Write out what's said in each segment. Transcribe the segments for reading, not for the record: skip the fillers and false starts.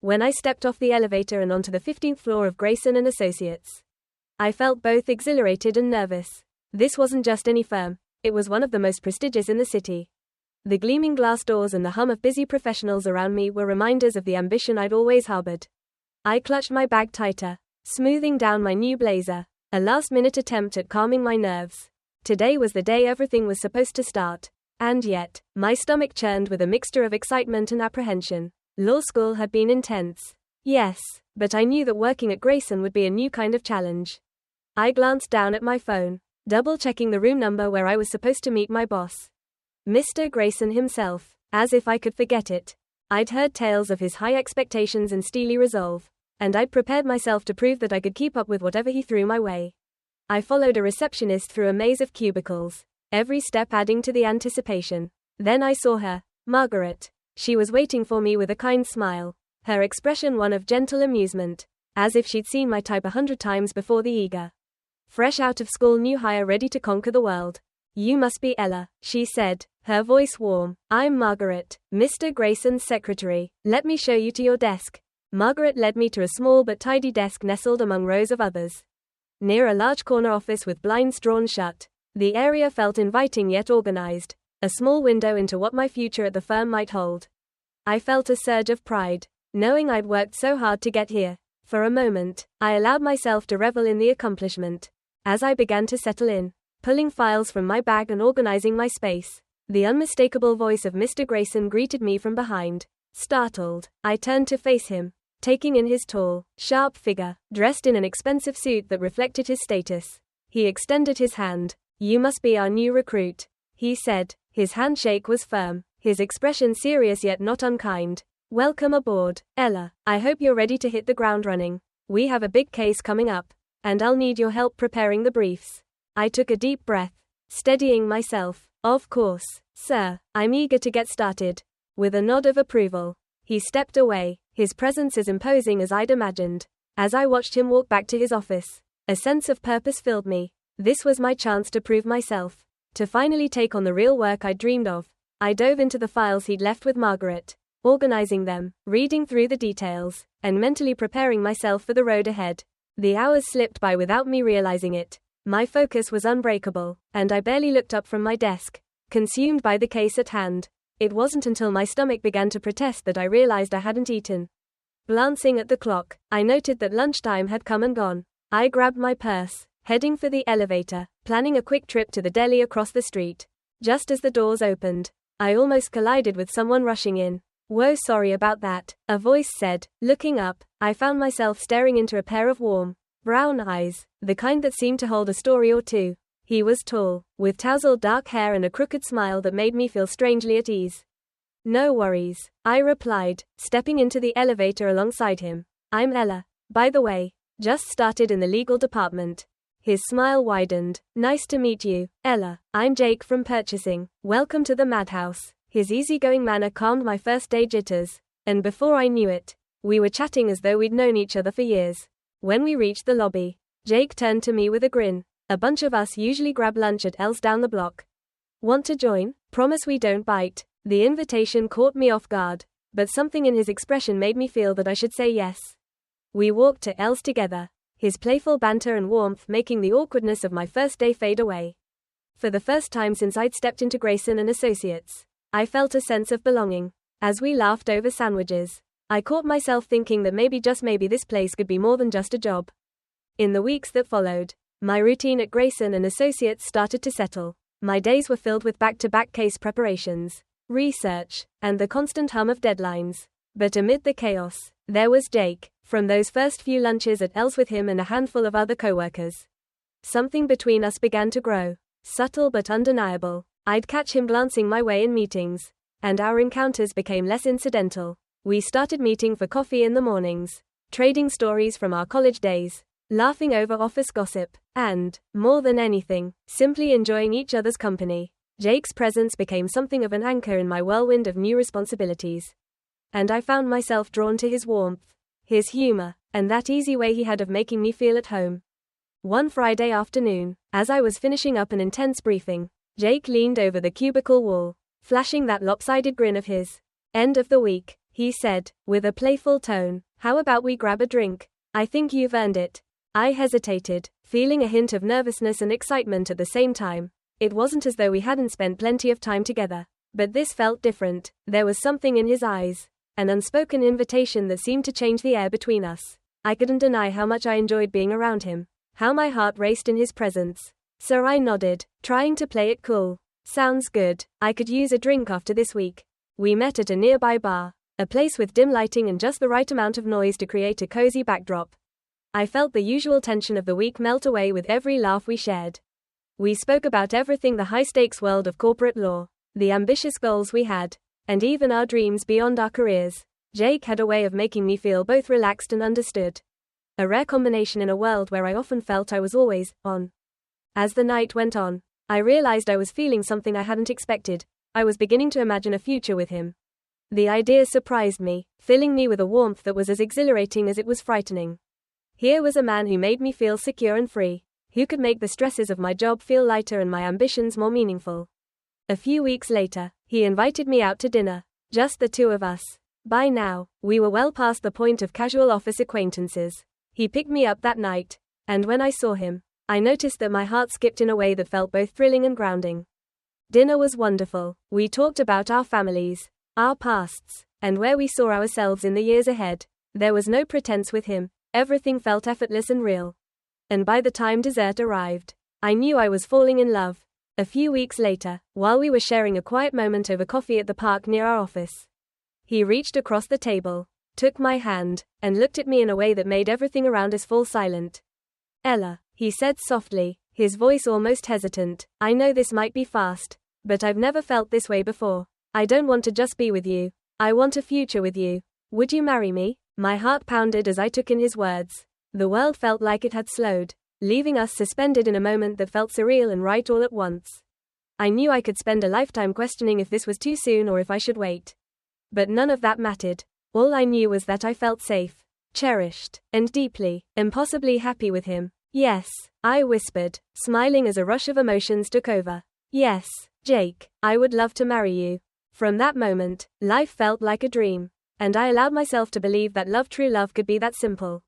when I stepped off the elevator and onto the 15th floor of Grayson & Associates. I felt both exhilarated and nervous. This wasn't just any firm, it was one of the most prestigious in the city. The gleaming glass doors and the hum of busy professionals around me were reminders of the ambition I'd always harbored. I clutched my bag tighter, smoothing down my new blazer, a last-minute attempt at calming my nerves. Today was the day everything was supposed to start. And yet, my stomach churned with a mixture of excitement and apprehension. Law school had been intense. Yes, but I knew that working at Grayson would be a new kind of challenge. I glanced down at my phone, double-checking the room number where I was supposed to meet my boss. Mr. Grayson himself, as if I could forget it. I'd heard tales of his high expectations and steely resolve, and I'd prepared myself to prove that I could keep up with whatever he threw my way. I followed a receptionist through a maze of cubicles, every step adding to the anticipation. Then I saw her, Margaret. She was waiting for me with a kind smile, her expression one of gentle amusement, as if she'd seen my type 100 times before. The eager, fresh out of school new hire ready to conquer the world. You must be Ella, she said, her voice warm. I'm Margaret, Mr. Grayson's secretary. Let me show you to your desk. Margaret led me to a small but tidy desk nestled among rows of others. Near a large corner office with blinds drawn shut, the area felt inviting yet organized, a small window into what my future at the firm might hold. I felt a surge of pride, knowing I'd worked so hard to get here. For a moment, I allowed myself to revel in the accomplishment. As I began to settle in, pulling files from my bag and organizing my space, the unmistakable voice of Mr. Grayson greeted me from behind. Startled, I turned to face him, taking in his tall, sharp figure, dressed in an expensive suit that reflected his status. He extended his hand. You must be our new recruit, he said. His handshake was firm, his expression serious yet not unkind. Welcome aboard, Ella. I hope you're ready to hit the ground running. We have a big case coming up, and I'll need your help preparing the briefs. I took a deep breath, steadying myself. Of course, sir. I'm eager to get started. With a nod of approval, he stepped away, his presence as imposing as I'd imagined. As I watched him walk back to his office, a sense of purpose filled me. This was my chance to prove myself, to finally take on the real work I'd dreamed of. I dove into the files he'd left with Margaret, organizing them, reading through the details, and mentally preparing myself for the road ahead. The hours slipped by without me realizing it. My focus was unbreakable, and I barely looked up from my desk, consumed by the case at hand. It wasn't until my stomach began to protest that I realized I hadn't eaten. Glancing at the clock, I noted that lunchtime had come and gone. I grabbed my purse, heading for the elevator, planning a quick trip to the deli across the street. Just as the doors opened, I almost collided with someone rushing in. Whoa, sorry about that, a voice said. Looking up, I found myself staring into a pair of warm, brown eyes, the kind that seemed to hold a story or two. He was tall, with tousled dark hair and a crooked smile that made me feel strangely at ease. No worries, I replied, stepping into the elevator alongside him. I'm Ella, by the way, just started in the legal department. His smile widened. Nice to meet you, Ella. I'm Jake from purchasing. Welcome to the madhouse. His easygoing manner calmed my first day jitters, and before I knew it, we were chatting as though we'd known each other for years. When we reached the lobby, Jake turned to me with a grin. A bunch of us usually grab lunch at L's down the block. Want to join? Promise we don't bite. The invitation caught me off guard, but something in his expression made me feel that I should say yes. We walked to L's together, his playful banter and warmth making the awkwardness of my first day fade away. For the first time since I'd stepped into Grayson & Associates, I felt a sense of belonging. As we laughed over sandwiches, I caught myself thinking that maybe, just maybe, this place could be more than just a job. In the weeks that followed, my routine at Grayson & Associates started to settle. My days were filled with back-to-back case preparations, research, and the constant hum of deadlines. But amid the chaos, there was Jake. From those first few lunches at L's with him and a handful of other coworkers, something between us began to grow, subtle but undeniable. I'd catch him glancing my way in meetings, and our encounters became less incidental. We started meeting for coffee in the mornings, trading stories from our college days, laughing over office gossip, and, more than anything, simply enjoying each other's company. Jake's presence became something of an anchor in my whirlwind of new responsibilities. And I found myself drawn to his warmth, his humor, and that easy way he had of making me feel at home. One Friday afternoon, as I was finishing up an intense briefing, Jake leaned over the cubicle wall, flashing that lopsided grin of his. End of the week. he said, with a playful tone. How about we grab a drink? I think you've earned it. I hesitated, feeling a hint of nervousness and excitement at the same time. It wasn't as though we hadn't spent plenty of time together. But this felt different. There was something in his eyes. An unspoken invitation that seemed to change the air between us. I couldn't deny how much I enjoyed being around him. How my heart raced in his presence. So I nodded, trying to play it cool. Sounds good. I could use a drink after this week. We met at a nearby bar. A place with dim lighting and just the right amount of noise to create a cozy backdrop. I felt the usual tension of the week melt away with every laugh we shared. We spoke about everything: the high-stakes world of corporate law, the ambitious goals we had, and even our dreams beyond our careers. Jake had a way of making me feel both relaxed and understood. A rare combination in a world where I often felt I was always on. As the night went on, I realized I was feeling something I hadn't expected. I was beginning to imagine a future with him. The idea surprised me, filling me with a warmth that was as exhilarating as it was frightening. Here was a man who made me feel secure and free, who could make the stresses of my job feel lighter and my ambitions more meaningful. A few weeks later, he invited me out to dinner, just the two of us. By now, we were well past the point of casual office acquaintances. He picked me up that night, and when I saw him, I noticed that my heart skipped in a way that felt both thrilling and grounding. Dinner was wonderful. We talked about our families, our pasts, and where we saw ourselves in the years ahead. There was no pretense with him. Everything felt effortless and real. And by the time dessert arrived, I knew I was falling in love. A few weeks later, while we were sharing a quiet moment over coffee at the park near our office, he reached across the table, took my hand, and looked at me in a way that made everything around us fall silent. Ella, he said softly, his voice almost hesitant, I know this might be fast, but I've never felt this way before. I don't want to just be with you. I want a future with you. Would you marry me? My heart pounded as I took in his words. The world felt like it had slowed, leaving us suspended in a moment that felt surreal and right all at once. I knew I could spend a lifetime questioning if this was too soon or if I should wait. But none of that mattered. All I knew was that I felt safe, cherished, and deeply, impossibly happy with him. Yes, I whispered, smiling as a rush of emotions took over. Yes, Jake, I would love to marry you. From that moment, life felt like a dream. And I allowed myself to believe that true love could be that simple.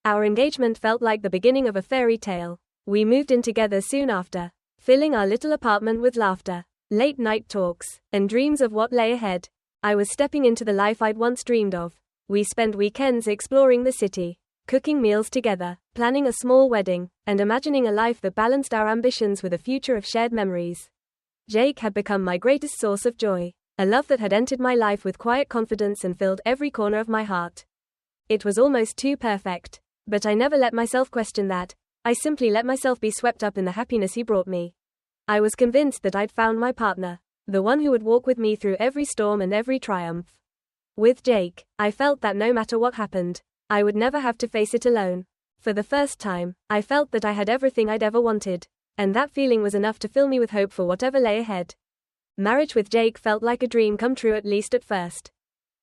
Our engagement felt like the beginning of a fairy tale. We moved in together soon after, filling our little apartment with laughter, late-night talks, and dreams of what lay ahead. I was stepping into the life I'd once dreamed of. We spent weekends exploring the city, cooking meals together, planning a small wedding, and imagining a life that balanced our ambitions with a future of shared memories. Jake had become my greatest source of joy. A love that had entered my life with quiet confidence and filled every corner of my heart. It was almost too perfect. But I never let myself question that. I simply let myself be swept up in the happiness he brought me. I was convinced that I'd found my partner, the one who would walk with me through every storm and every triumph. With Jake, I felt that no matter what happened, I would never have to face it alone. For the first time, I felt that I had everything I'd ever wanted. And that feeling was enough to fill me with hope for whatever lay ahead. Marriage with Jake felt like a dream come true, at least at first.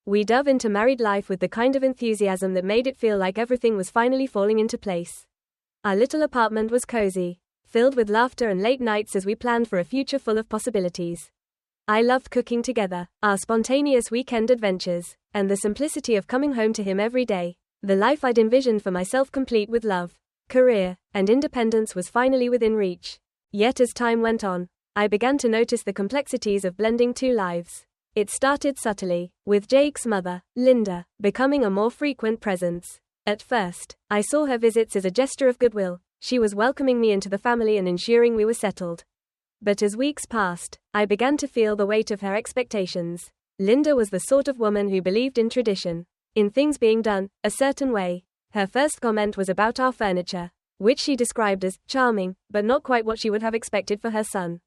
We dove into married life with the kind of enthusiasm that made it feel like everything was finally falling into place. Our little apartment was cozy, filled with laughter and late nights as we planned for a future full of possibilities. I loved cooking together, our spontaneous weekend adventures, and the simplicity of coming home to him every day. The life I'd envisioned for myself, complete with love, career, and independence, was finally within reach. Yet as time went on, I began to notice the complexities of blending two lives. It started subtly, with Jake's mother, Linda, becoming a more frequent presence. At first, I saw her visits as a gesture of goodwill. She was welcoming me into the family and ensuring we were settled. But as weeks passed, I began to feel the weight of her expectations. Linda was the sort of woman who believed in tradition, in things being done a certain way. Her first comment was about our furniture, which she described as charming, but not quite what she would have expected for her son.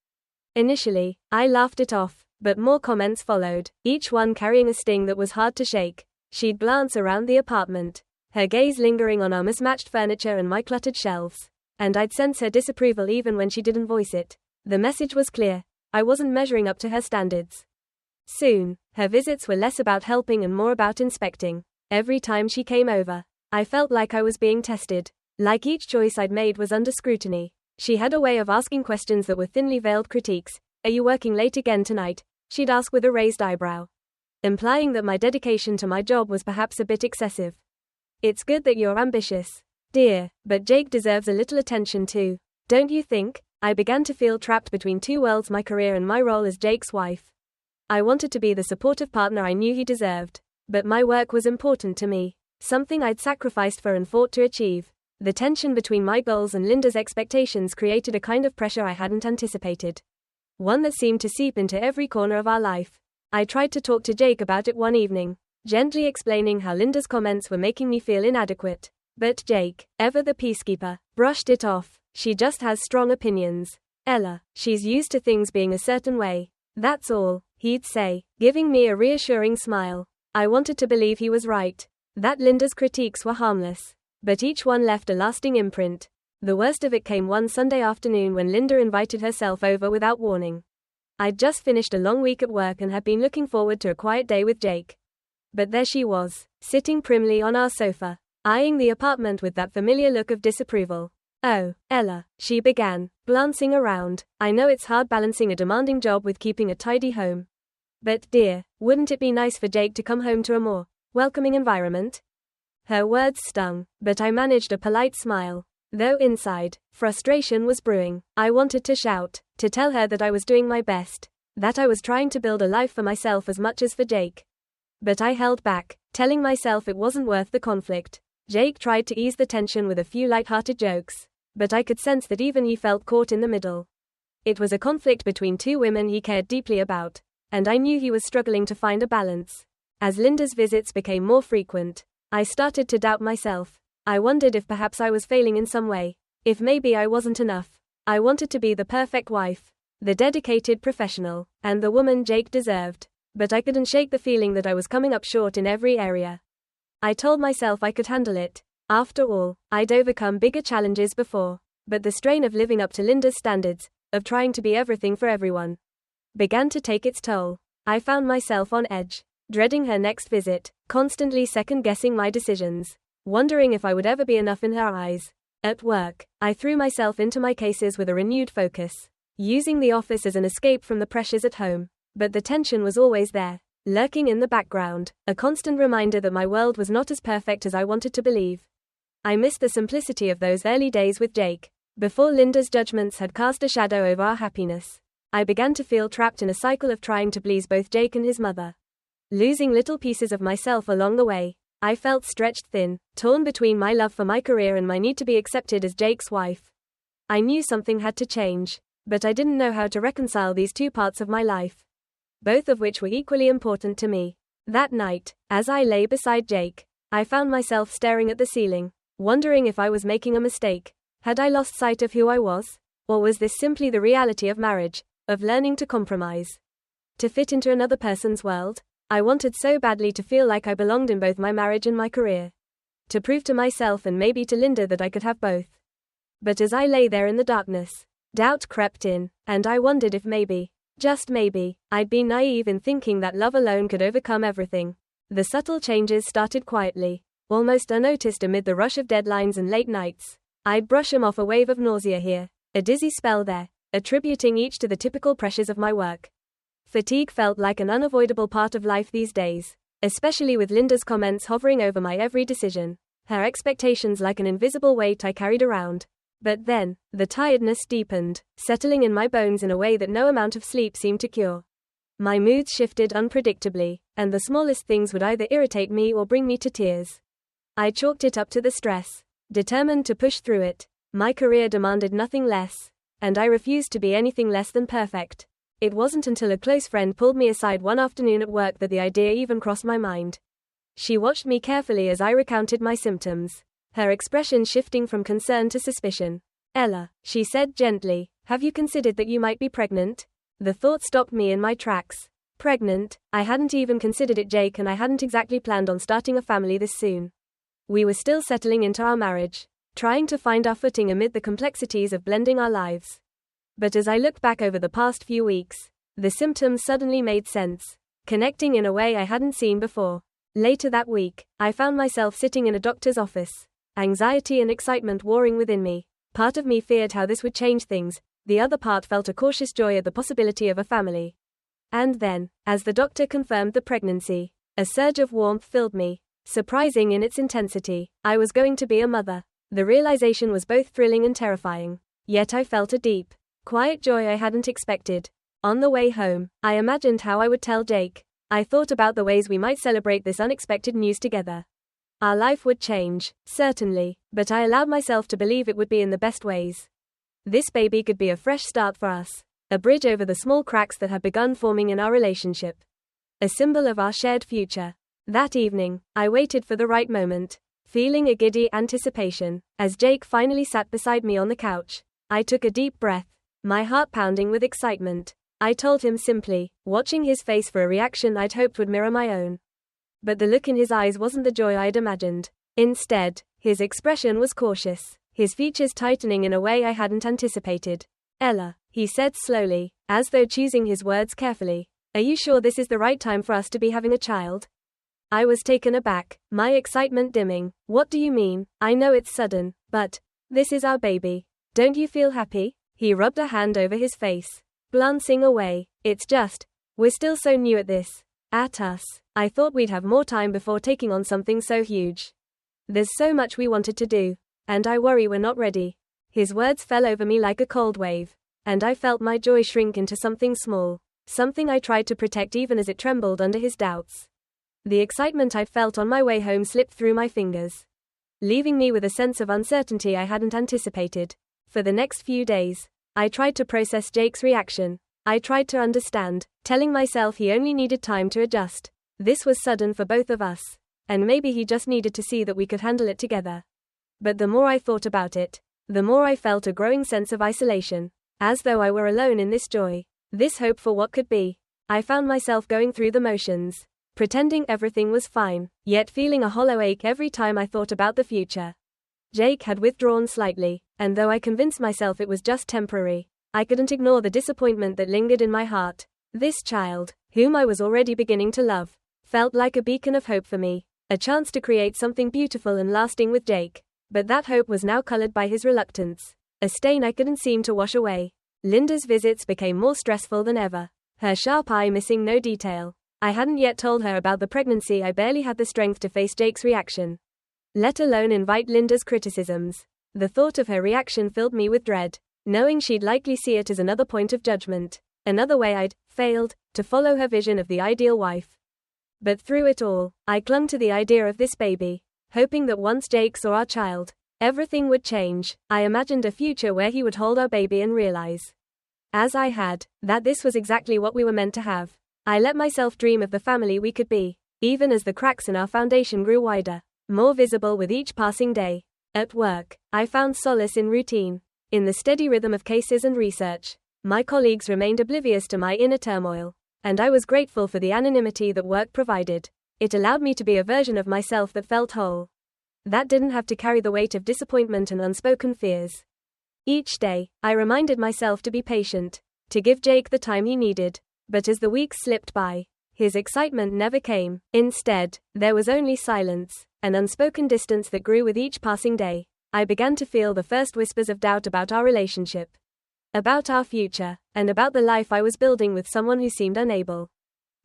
Initially, I laughed it off, but more comments followed, each one carrying a sting that was hard to shake. She'd glance around the apartment, her gaze lingering on our mismatched furniture and my cluttered shelves. And I'd sense her disapproval even when she didn't voice it. The message was clear. I wasn't measuring up to her standards. Soon, her visits were less about helping and more about inspecting. Every time she came over, I felt like I was being tested, like each choice I'd made was under scrutiny. She had a way of asking questions that were thinly veiled critiques. Are you working late again tonight? She'd ask with a raised eyebrow. implying that my dedication to my job was perhaps a bit excessive. It's good that you're ambitious, dear, but Jake deserves a little attention too, don't you think? I began to feel trapped between two worlds, my career and my role as Jake's wife. I wanted to be the supportive partner I knew he deserved, but my work was important to me, something I'd sacrificed for and fought to achieve. The tension between my goals and Linda's expectations created a kind of pressure I hadn't anticipated, one that seemed to seep into every corner of our life. I tried to talk to Jake about it one evening, gently explaining how Linda's comments were making me feel inadequate. But Jake, ever the peacekeeper, brushed it off. She just has strong opinions, Ella. She's used to things being a certain way. That's all, he'd say, giving me a reassuring smile. I wanted to believe he was right, that Linda's critiques were harmless. But each one left a lasting imprint. The worst of it came one Sunday afternoon when Linda invited herself over without warning. I'd just finished a long week at work and had been looking forward to a quiet day with Jake. But there she was, sitting primly on our sofa, eyeing the apartment with that familiar look of disapproval. "Oh, Ella," she began, glancing around. "I know it's hard balancing a demanding job with keeping a tidy home. But dear, wouldn't it be nice for Jake to come home to a more welcoming environment?" Her words stung, but I managed a polite smile. Though inside, frustration was brewing. I wanted to shout, to tell her that I was doing my best, that I was trying to build a life for myself as much as for Jake. But I held back, telling myself it wasn't worth the conflict. Jake tried to ease the tension with a few light-hearted jokes, but I could sense that even he felt caught in the middle. It was a conflict between two women he cared deeply about, and I knew he was struggling to find a balance. As Linda's visits became more frequent, I started to doubt myself. I wondered if perhaps I was failing in some way, if maybe I wasn't enough. I wanted to be the perfect wife, the dedicated professional, and the woman Jake deserved, but I couldn't shake the feeling that I was coming up short in every area. I told myself I could handle it. After all, I'd overcome bigger challenges before, but the strain of living up to Linda's standards, of trying to be everything for everyone, began to take its toll. I found myself on edge, dreading her next visit, constantly second-guessing my decisions, wondering if I would ever be enough in her eyes. At work, I threw myself into my cases with a renewed focus, using the office as an escape from the pressures at home. But the tension was always there, lurking in the background, a constant reminder that my world was not as perfect as I wanted to believe. I missed the simplicity of those early days with Jake. Before Linda's judgments had cast a shadow over our happiness, I began to feel trapped in a cycle of trying to please both Jake and his mother, losing little pieces of myself along the way. I felt stretched thin, torn between my love for my career and my need to be accepted as Jake's wife. I knew something had to change, but I didn't know how to reconcile these two parts of my life, both of which were equally important to me. That night, as I lay beside Jake, I found myself staring at the ceiling, wondering if I was making a mistake. Had I lost sight of who I was? Or was this simply the reality of marriage, of learning to compromise, to fit into another person's world? I wanted so badly to feel like I belonged in both my marriage and my career, to prove to myself and maybe to Linda that I could have both. But as I lay there in the darkness, doubt crept in, and I wondered if maybe, just maybe, I'd been naive in thinking that love alone could overcome everything. The subtle changes started quietly, almost unnoticed amid the rush of deadlines and late nights. I'd brush them off, a wave of nausea here, a dizzy spell there, attributing each to the typical pressures of my work. Fatigue felt like an unavoidable part of life these days, especially with Linda's comments hovering over my every decision, her expectations like an invisible weight I carried around. But then, the tiredness deepened, settling in my bones in a way that no amount of sleep seemed to cure. My moods shifted unpredictably, and the smallest things would either irritate me or bring me to tears. I chalked it up to the stress, determined to push through it. My career demanded nothing less, and I refused to be anything less than perfect. It wasn't until a close friend pulled me aside one afternoon at work that the idea even crossed my mind. She watched me carefully as I recounted my symptoms, her expression shifting from concern to suspicion. "Ella," she said gently, "have you considered that you might be pregnant?" The thought stopped me in my tracks. Pregnant? I hadn't even considered it, Jake, and I hadn't exactly planned on starting a family this soon. We were still settling into our marriage, trying to find our footing amid the complexities of blending our lives. But as I looked back over the past few weeks, the symptoms suddenly made sense, connecting in a way I hadn't seen before. Later that week, I found myself sitting in a doctor's office, anxiety and excitement warring within me. Part of me feared how this would change things, the other part felt a cautious joy at the possibility of a family. And then, as the doctor confirmed the pregnancy, a surge of warmth filled me, surprising in its intensity. I was going to be a mother. The realization was both thrilling and terrifying. Yet I felt a deep, quiet joy I hadn't expected. On the way home, I imagined how I would tell Jake. I thought about the ways we might celebrate this unexpected news together. Our life would change, certainly, but I allowed myself to believe it would be in the best ways. This baby could be a fresh start for us, a bridge over the small cracks that had begun forming in our relationship. A symbol of our shared future. That evening, I waited for the right moment, feeling a giddy anticipation. As Jake finally sat beside me on the couch, I took a deep breath, my heart pounding with excitement. I told him simply, watching his face for a reaction I'd hoped would mirror my own. But the look in his eyes wasn't the joy I'd imagined. Instead, his expression was cautious, his features tightening in a way I hadn't anticipated. "Ella," he said slowly, as though choosing his words carefully, "are you sure this is the right time for us to be having a child?" I was taken aback, my excitement dimming. "What do you mean? I know it's sudden, but this is our baby. Don't you feel happy?" He rubbed a hand over his face, glancing away. "It's just, we're still so new at this. At us. I thought we'd have more time before taking on something so huge. There's so much we wanted to do, and I worry we're not ready." His words fell over me like a cold wave, and I felt my joy shrink into something small, something I tried to protect even as it trembled under his doubts. The excitement I'd felt on my way home slipped through my fingers, leaving me with a sense of uncertainty I hadn't anticipated. For the next few days, I tried to process Jake's reaction. I tried to understand, telling myself he only needed time to adjust. This was sudden for both of us, and maybe he just needed to see that we could handle it together. But the more I thought about it, the more I felt a growing sense of isolation, as though I were alone in this joy, this hope for what could be. I found myself going through the motions, pretending everything was fine, yet feeling a hollow ache every time I thought about the future. Jake had withdrawn slightly, and though I convinced myself it was just temporary, I couldn't ignore the disappointment that lingered in my heart. This child, whom I was already beginning to love, felt like a beacon of hope for me, a chance to create something beautiful and lasting with Jake. But that hope was now colored by his reluctance, a stain I couldn't seem to wash away. Linda's visits became more stressful than ever, her sharp eye missing no detail. I hadn't yet told her about the pregnancy. I barely had the strength to face Jake's reaction, let alone invite Linda's criticisms. The thought of her reaction filled me with dread, knowing she'd likely see it as another point of judgment, another way I'd failed to follow her vision of the ideal wife. But through it all, I clung to the idea of this baby, hoping that once Jake saw our child, everything would change. I imagined a future where he would hold our baby and realize, as I had, that this was exactly what we were meant to have. I let myself dream of the family we could be, even as the cracks in our foundation grew wider, more visible with each passing day. At work, I found solace in routine, in the steady rhythm of cases and research. My colleagues remained oblivious to my inner turmoil, and I was grateful for the anonymity that work provided. It allowed me to be a version of myself that felt whole, that didn't have to carry the weight of disappointment and unspoken fears. Each day, I reminded myself to be patient, to give Jake the time he needed. But as the weeks slipped by, his excitement never came. Instead, there was only silence, an unspoken distance that grew with each passing day. I began to feel the first whispers of doubt about our relationship, about our future, and about the life I was building with someone who seemed unable,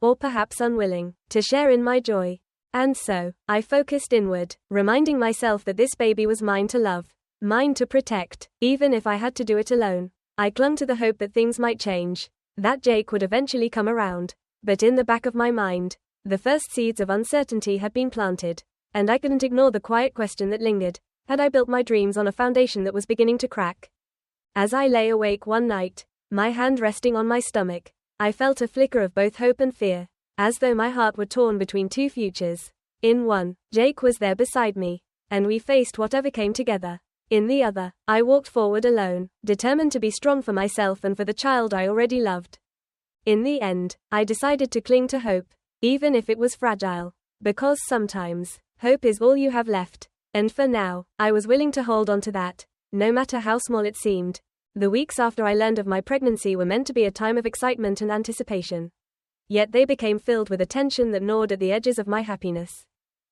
or perhaps unwilling, to share in my joy. And so, I focused inward, reminding myself that this baby was mine to love, mine to protect, even if I had to do it alone. I clung to the hope that things might change, that Jake would eventually come around. But in the back of my mind, the first seeds of uncertainty had been planted, and I couldn't ignore the quiet question that lingered: had I built my dreams on a foundation that was beginning to crack? As I lay awake one night, my hand resting on my stomach, I felt a flicker of both hope and fear, as though my heart were torn between two futures. In one, Jake was there beside me, and we faced whatever came together. In the other, I walked forward alone, determined to be strong for myself and for the child I already loved. In the end, I decided to cling to hope, even if it was fragile, because sometimes, hope is all you have left. And for now, I was willing to hold on to that, no matter how small it seemed. The weeks after I learned of my pregnancy were meant to be a time of excitement and anticipation. Yet they became filled with a tension that gnawed at the edges of my happiness.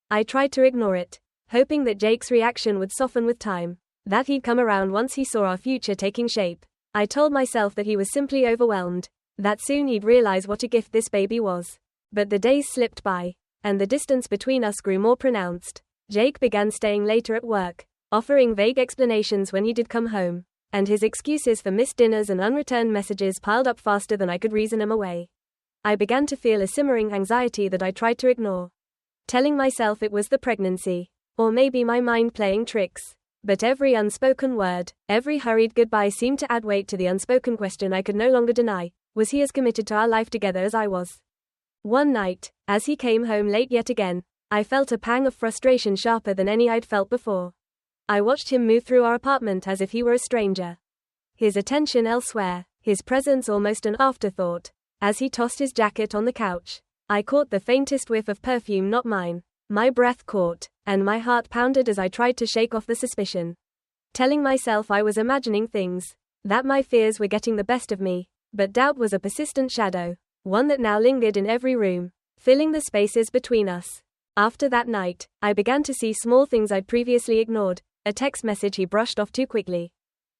I tried to ignore it, hoping that Jake's reaction would soften with time, that he'd come around once he saw our future taking shape. I told myself that he was simply overwhelmed, that soon he'd realize what a gift this baby was. But the days slipped by, and the distance between us grew more pronounced. Jake began staying later at work, offering vague explanations when he did come home, and his excuses for missed dinners and unreturned messages piled up faster than I could reason him away. I began to feel a simmering anxiety that I tried to ignore, telling myself it was the pregnancy, or maybe my mind playing tricks. But every unspoken word, every hurried goodbye seemed to add weight to the unspoken question I could no longer deny: was he as committed to our life together as I was? One night, as he came home late yet again, I felt a pang of frustration sharper than any I'd felt before. I watched him move through our apartment as if he were a stranger, his attention elsewhere, his presence almost an afterthought. As he tossed his jacket on the couch, I caught the faintest whiff of perfume not mine. My breath caught, and my heart pounded as I tried to shake off the suspicion, telling myself I was imagining things, that my fears were getting the best of me. But doubt was a persistent shadow, one that now lingered in every room, filling the spaces between us. After that night, I began to see small things I'd previously ignored: a text message he brushed off too quickly,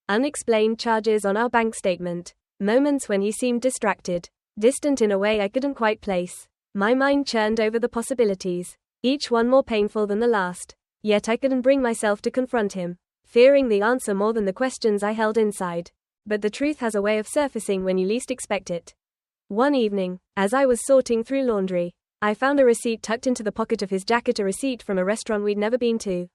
unexplained charges on our bank statement, moments when he seemed distracted, distant in a way I couldn't quite place. My mind churned over the possibilities, each one more painful than the last. Yet I couldn't bring myself to confront him, fearing the answer more than the questions I held inside. But the truth has a way of surfacing when you least expect it. One evening, as I was sorting through laundry, I found a receipt tucked into the pocket of his jacket, a receipt from a restaurant we'd never been to.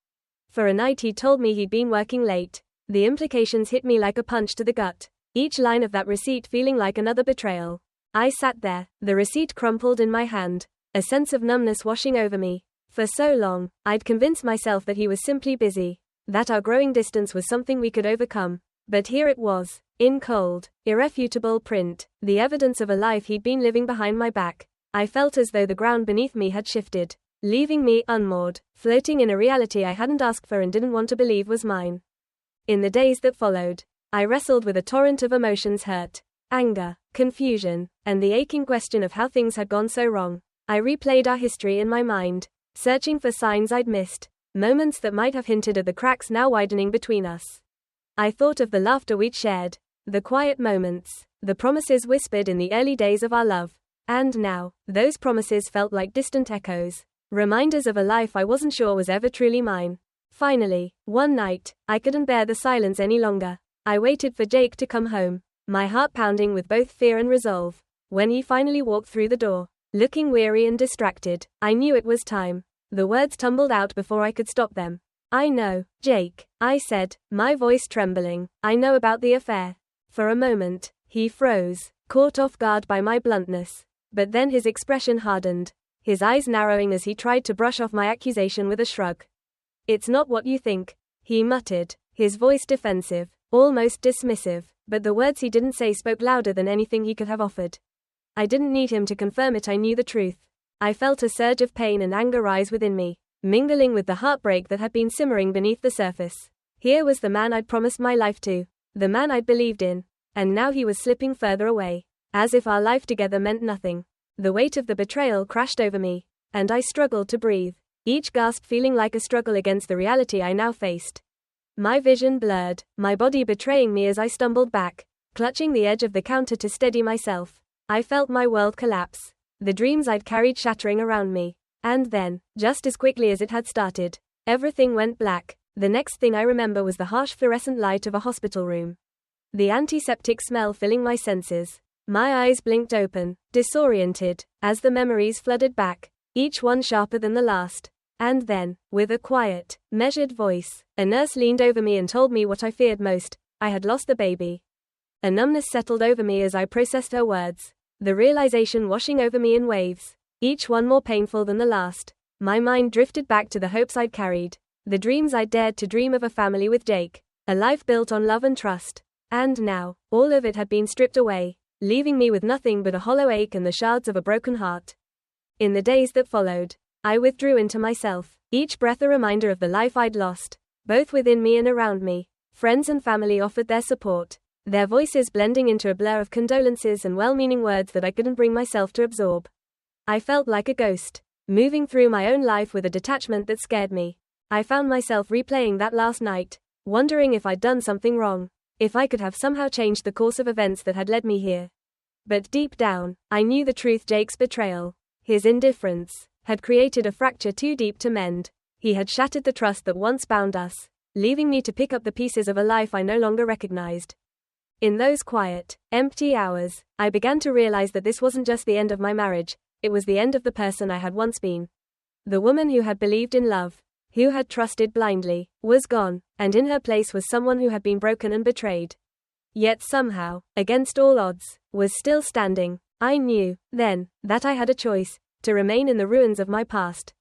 For a night he'd told me he'd been working late. The implications hit me like a punch to the gut, each line of that receipt feeling like another betrayal. I sat there, the receipt crumpled in my hand, a sense of numbness washing over me. For so long, I'd convinced myself that he was simply busy, that our growing distance was something we could overcome. But here it was, in cold, irrefutable print, the evidence of a life he'd been living behind my back. I felt as though the ground beneath me had shifted, leaving me unmoored, floating in a reality I hadn't asked for and didn't want to believe was mine. In the days that followed, I wrestled with a torrent of emotions: hurt, anger, confusion, and the aching question of how things had gone so wrong. I replayed our history in my mind, searching for signs I'd missed, moments that might have hinted at the cracks now widening between us. I thought of the laughter we'd shared, the quiet moments, the promises whispered in the early days of our love. And now, those promises felt like distant echoes, reminders of a life I wasn't sure was ever truly mine. Finally, one night, I couldn't bear the silence any longer. I waited for Jake to come home, my heart pounding with both fear and resolve. When he finally walked through the door, looking weary and distracted, I knew it was time. The words tumbled out before I could stop them. "I know, Jake," I said, my voice trembling. "I know about the affair." For a moment, he froze, caught off guard by my bluntness. But then his expression hardened, his eyes narrowing as he tried to brush off my accusation with a shrug. "It's not what you think," he muttered, his voice defensive, almost dismissive. But the words he didn't say spoke louder than anything he could have offered. I didn't need him to confirm it, I knew the truth. I felt a surge of pain and anger rise within me, mingling with the heartbreak that had been simmering beneath the surface. Here was the man I'd promised my life to, the man I'd believed in, and now he was slipping further away, as if our life together meant nothing. The weight of the betrayal crashed over me, and I struggled to breathe, each gasp feeling like a struggle against the reality I now faced. My vision blurred, my body betraying me as I stumbled back, clutching the edge of the counter to steady myself. I felt my world collapse, the dreams I'd carried shattering around me. And then, just as quickly as it had started, everything went black. The next thing I remember was the harsh fluorescent light of a hospital room, the antiseptic smell filling my senses. My eyes blinked open, disoriented, as the memories flooded back, each one sharper than the last. And then, with a quiet, measured voice, a nurse leaned over me and told me what I feared most: I had lost the baby. A numbness settled over me as I processed her words, the realization washing over me in waves, each one more painful than the last. My mind drifted back to the hopes I'd carried, the dreams I'd dared to dream of: a family with Jake, a life built on love and trust. And now, all of it had been stripped away, leaving me with nothing but a hollow ache and the shards of a broken heart. In the days that followed, I withdrew into myself, each breath a reminder of the life I'd lost, both within me and around me. Friends and family offered their support, their voices blending into a blur of condolences and well-meaning words that I couldn't bring myself to absorb. I felt like a ghost, moving through my own life with a detachment that scared me. I found myself replaying that last night, wondering if I'd done something wrong, if I could have somehow changed the course of events that had led me here. But deep down, I knew the truth. Jake's betrayal, his indifference, had created a fracture too deep to mend. He had shattered the trust that once bound us, leaving me to pick up the pieces of a life I no longer recognized. In those quiet, empty hours, I began to realize that this wasn't just the end of my marriage, it was the end of the person I had once been. The woman who had believed in love, who had trusted blindly, was gone, and in her place was someone who had been broken and betrayed. Yet somehow, against all odds, was still standing. I knew, then, that I had a choice, to remain in the ruins of my past,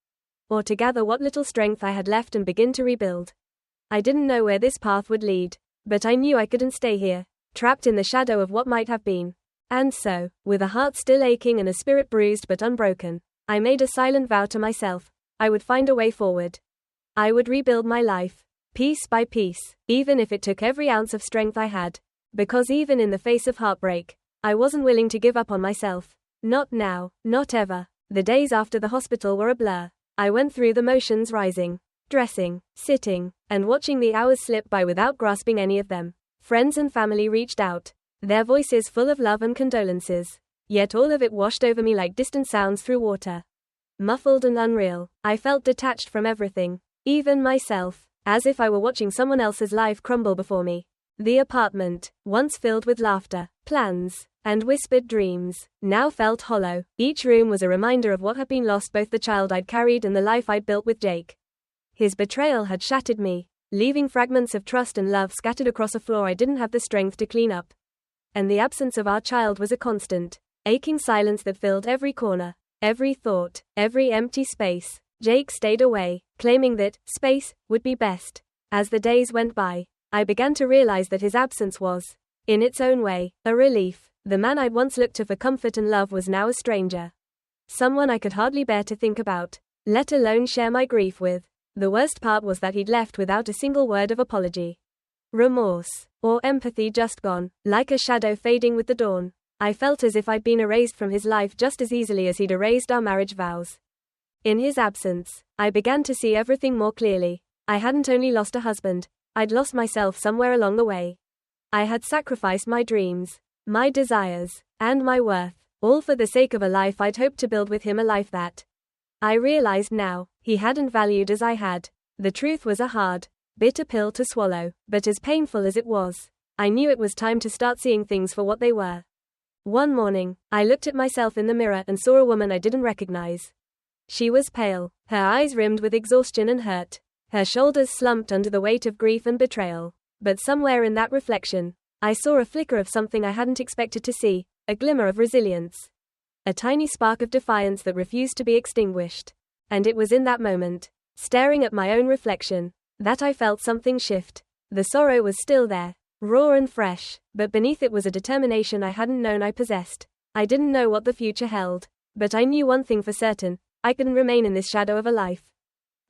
or to gather what little strength I had left and begin to rebuild. I didn't know where this path would lead, but I knew I couldn't stay here, trapped in the shadow of what might have been. And so, with a heart still aching and a spirit bruised but unbroken, I made a silent vow to myself. I would find a way forward. I would rebuild my life, piece by piece, even if it took every ounce of strength I had. Because even in the face of heartbreak, I wasn't willing to give up on myself. Not now, not ever. The days after the hospital were a blur. I went through the motions, rising, dressing, sitting, and watching the hours slip by without grasping any of them. Friends and family reached out, their voices full of love and condolences. Yet all of it washed over me like distant sounds through water. Muffled and unreal, I felt detached from everything, even myself, as if I were watching someone else's life crumble before me. The apartment, once filled with laughter, plans, and whispered dreams, now felt hollow. Each room was a reminder of what had been lost, both the child I'd carried and the life I'd built with Jake. His betrayal had shattered me, leaving fragments of trust and love scattered across a floor I didn't have the strength to clean up. And the absence of our child was a constant, aching silence that filled every corner, every thought, every empty space. Jake stayed away, claiming that space would be best. As the days went by, I began to realize that his absence was, in its own way, a relief. The man I'd once looked to for comfort and love was now a stranger. Someone I could hardly bear to think about, let alone share my grief with. The worst part was that he'd left without a single word of apology, remorse, or empathy, just gone, like a shadow fading with the dawn. I felt as if I'd been erased from his life just as easily as he'd erased our marriage vows. In his absence, I began to see everything more clearly. I hadn't only lost a husband, I'd lost myself somewhere along the way. I had sacrificed my dreams, my desires, and my worth, all for the sake of a life I'd hoped to build with him, a life that I realized now he hadn't valued as I had. The truth was a hard, bitter pill to swallow, but as painful as it was, I knew it was time to start seeing things for what they were. One morning, I looked at myself in the mirror and saw a woman I didn't recognize. She was pale, her eyes rimmed with exhaustion and hurt, her shoulders slumped under the weight of grief and betrayal. But somewhere in that reflection, I saw a flicker of something I hadn't expected to see, a glimmer of resilience. A tiny spark of defiance that refused to be extinguished. And it was in that moment, staring at my own reflection, that I felt something shift. The sorrow was still there, raw and fresh, but beneath it was a determination I hadn't known I possessed. I didn't know what the future held, but I knew one thing for certain: I couldn't remain in this shadow of a life.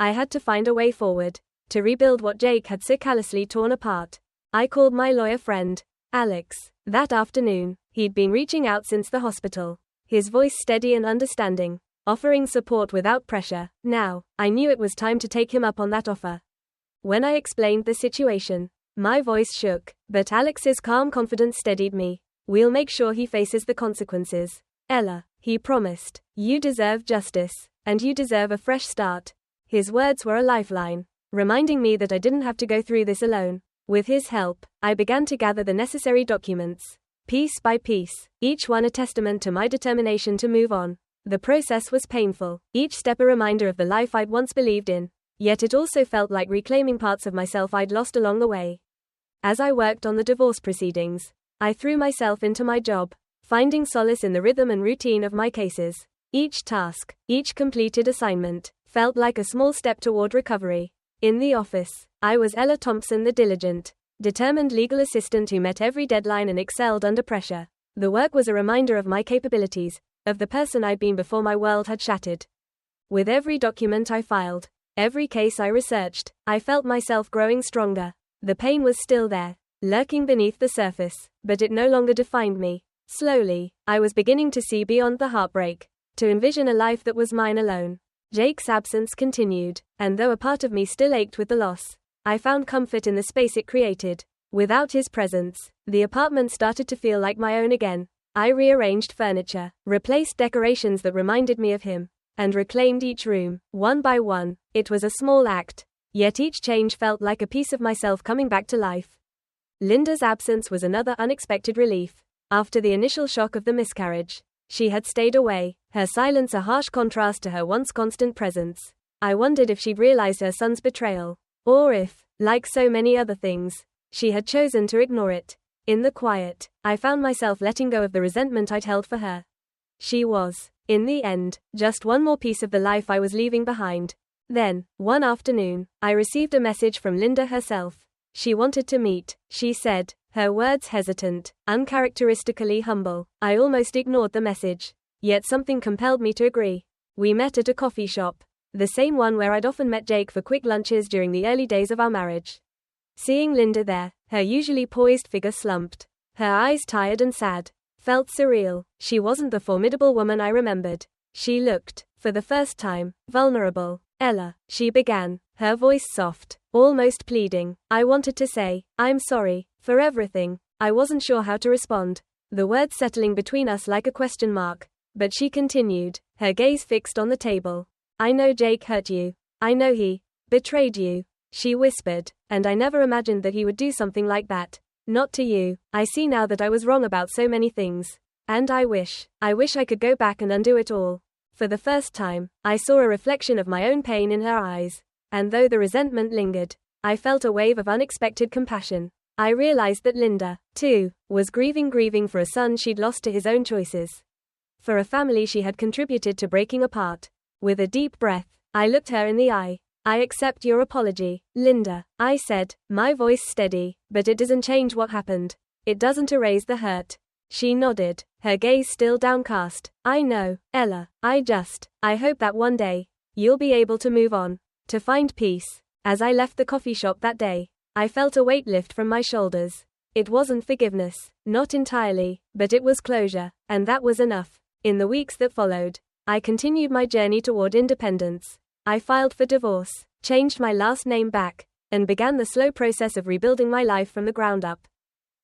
I had to find a way forward, to rebuild what Jake had so callously torn apart. I called my lawyer friend, Alex. That afternoon, he'd been reaching out since the hospital, his voice steady and understanding, offering support without pressure. Now, I knew it was time to take him up on that offer. When I explained the situation, my voice shook, but Alex's calm confidence steadied me. "We'll make sure he faces the consequences, Ella," he promised. "You deserve justice, and you deserve a fresh start." His words were a lifeline, reminding me that I didn't have to go through this alone. With his help, I began to gather the necessary documents, piece by piece, each one a testament to my determination to move on. The process was painful, each step a reminder of the life I'd once believed in, yet it also felt like reclaiming parts of myself I'd lost along the way. As I worked on the divorce proceedings, I threw myself into my job, finding solace in the rhythm and routine of my cases. Each task, each completed assignment, felt like a small step toward recovery. In the office, I was Ella Thompson, the diligent, determined legal assistant who met every deadline and excelled under pressure. The work was a reminder of my capabilities, of the person I'd been before my world had shattered. With every document I filed, every case I researched, I felt myself growing stronger. The pain was still there, lurking beneath the surface, but it no longer defined me. Slowly, I was beginning to see beyond the heartbreak, to envision a life that was mine alone. Jake's absence continued, and though a part of me still ached with the loss, I found comfort in the space it created. Without his presence, the apartment started to feel like my own again. I rearranged furniture, replaced decorations that reminded me of him, and reclaimed each room, one by one. It was a small act, yet each change felt like a piece of myself coming back to life. Linda's absence was another unexpected relief. After the initial shock of the miscarriage, she had stayed away, her silence a harsh contrast to her once constant presence. I wondered if she'd realized her son's betrayal, or if, like so many other things, she had chosen to ignore it. In the quiet, I found myself letting go of the resentment I'd held for her. She was, in the end, just one more piece of the life I was leaving behind. Then, one afternoon, I received a message from Linda herself. She wanted to meet, she said, her words hesitant, uncharacteristically humble. I almost ignored the message. Yet something compelled me to agree. We met at a coffee shop, the same one where I'd often met Jake for quick lunches during the early days of our marriage. Seeing Linda there, her usually poised figure slumped, her eyes tired and sad, felt surreal. She wasn't the formidable woman I remembered. She looked, for the first time, vulnerable. Ella, she began, her voice soft, almost pleading. I wanted to say, I'm sorry, for everything. I wasn't sure how to respond, the words settling between us like a question mark. But she continued, her gaze fixed on the table. I know Jake hurt you. I know he betrayed you, she whispered, and I never imagined that he would do something like that. Not to you. I see now that I was wrong about so many things. And I wish I could go back and undo it all. For the first time, I saw a reflection of my own pain in her eyes. And though the resentment lingered, I felt a wave of unexpected compassion. I realized that Linda, too, was grieving for a son she'd lost to his own choices. For a family she had contributed to breaking apart. With a deep breath, I looked her in the eye. I accept your apology, Linda, I said, my voice steady, but it doesn't change what happened. It doesn't erase the hurt. She nodded, her gaze still downcast. I know, Ella, I hope that one day, you'll be able to move on, to find peace. As I left the coffee shop that day, I felt a weight lift from my shoulders. It wasn't forgiveness, not entirely, but it was closure, and that was enough. In the weeks that followed, I continued my journey toward independence. I filed for divorce, changed my last name back, and began the slow process of rebuilding my life from the ground up.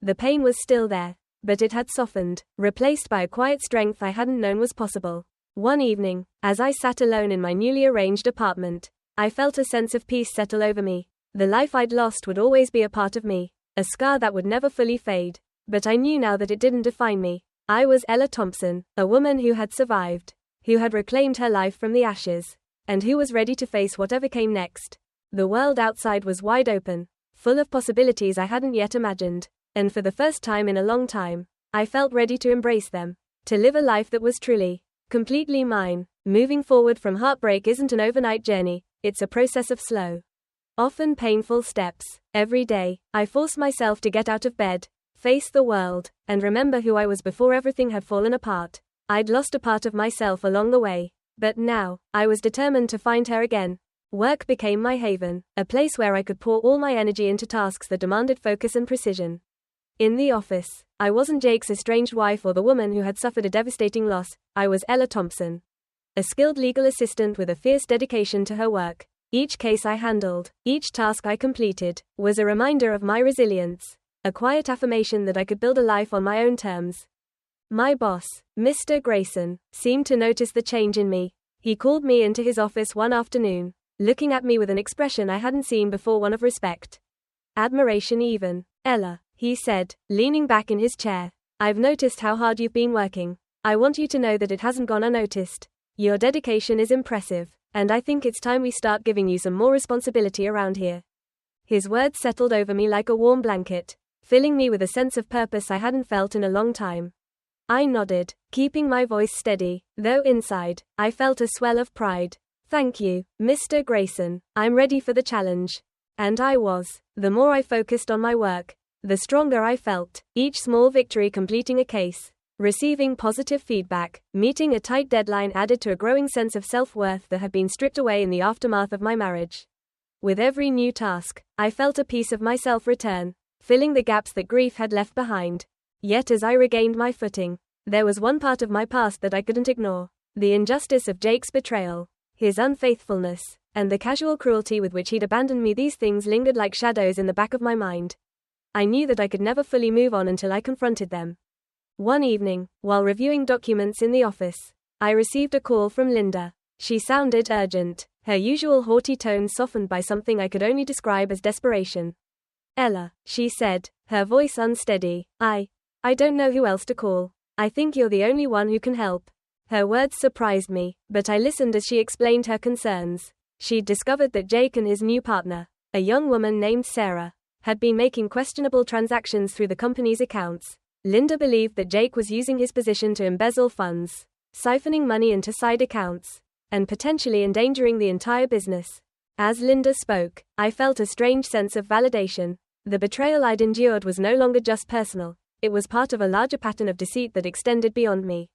The pain was still there, but it had softened, replaced by a quiet strength I hadn't known was possible. One evening, as I sat alone in my newly arranged apartment, I felt a sense of peace settle over me. The life I'd lost would always be a part of me, a scar that would never fully fade. But I knew now that it didn't define me. I was Ella Thompson, a woman who had survived, who had reclaimed her life from the ashes, and who was ready to face whatever came next. The world outside was wide open, full of possibilities I hadn't yet imagined, and for the first time in a long time, I felt ready to embrace them, to live a life that was truly, completely mine. Moving forward from heartbreak isn't an overnight journey, it's a process of slow, often painful steps. Every day, I forced myself to get out of bed, face the world, and remember who I was before everything had fallen apart. I'd lost a part of myself along the way, but now, I was determined to find her again. Work became my haven, a place where I could pour all my energy into tasks that demanded focus and precision. In the office, I wasn't Jake's estranged wife or the woman who had suffered a devastating loss. I was Ella Thompson, a skilled legal assistant with a fierce dedication to her work. Each case I handled, each task I completed, was a reminder of my resilience, a quiet affirmation that I could build a life on my own terms. My boss, Mr. Grayson, seemed to notice the change in me. He called me into his office one afternoon, looking at me with an expression I hadn't seen before, one of respect. Admiration even. Ella, he said, leaning back in his chair. I've noticed how hard you've been working. I want you to know that it hasn't gone unnoticed. Your dedication is impressive, and I think it's time we start giving you some more responsibility around here. His words settled over me like a warm blanket, filling me with a sense of purpose I hadn't felt in a long time. I nodded, keeping my voice steady, though inside, I felt a swell of pride. Thank you, Mr. Grayson. I'm ready for the challenge. And I was. The more I focused on my work, the stronger I felt. Each small victory completing a case, receiving positive feedback, meeting a tight deadline added to a growing sense of self-worth that had been stripped away in the aftermath of my marriage. With every new task, I felt a piece of myself return, filling the gaps that grief had left behind. Yet as I regained my footing, there was one part of my past that I couldn't ignore. The injustice of Jake's betrayal, his unfaithfulness, and the casual cruelty with which he'd abandoned me. These things lingered like shadows in the back of my mind. I knew that I could never fully move on until I confronted them. One evening, while reviewing documents in the office, I received a call from Linda. She sounded urgent, her usual haughty tone softened by something I could only describe as desperation. Ella, she said, her voice unsteady, I don't know who else to call. I think you're the only one who can help. Her words surprised me, but I listened as she explained her concerns. She'd discovered that Jake and his new partner, a young woman named Sarah, had been making questionable transactions through the company's accounts. Linda believed that Jake was using his position to embezzle funds, siphoning money into side accounts, and potentially endangering the entire business. As Linda spoke, I felt a strange sense of validation. The betrayal I'd endured was no longer just personal, it was part of a larger pattern of deceit that extended beyond me.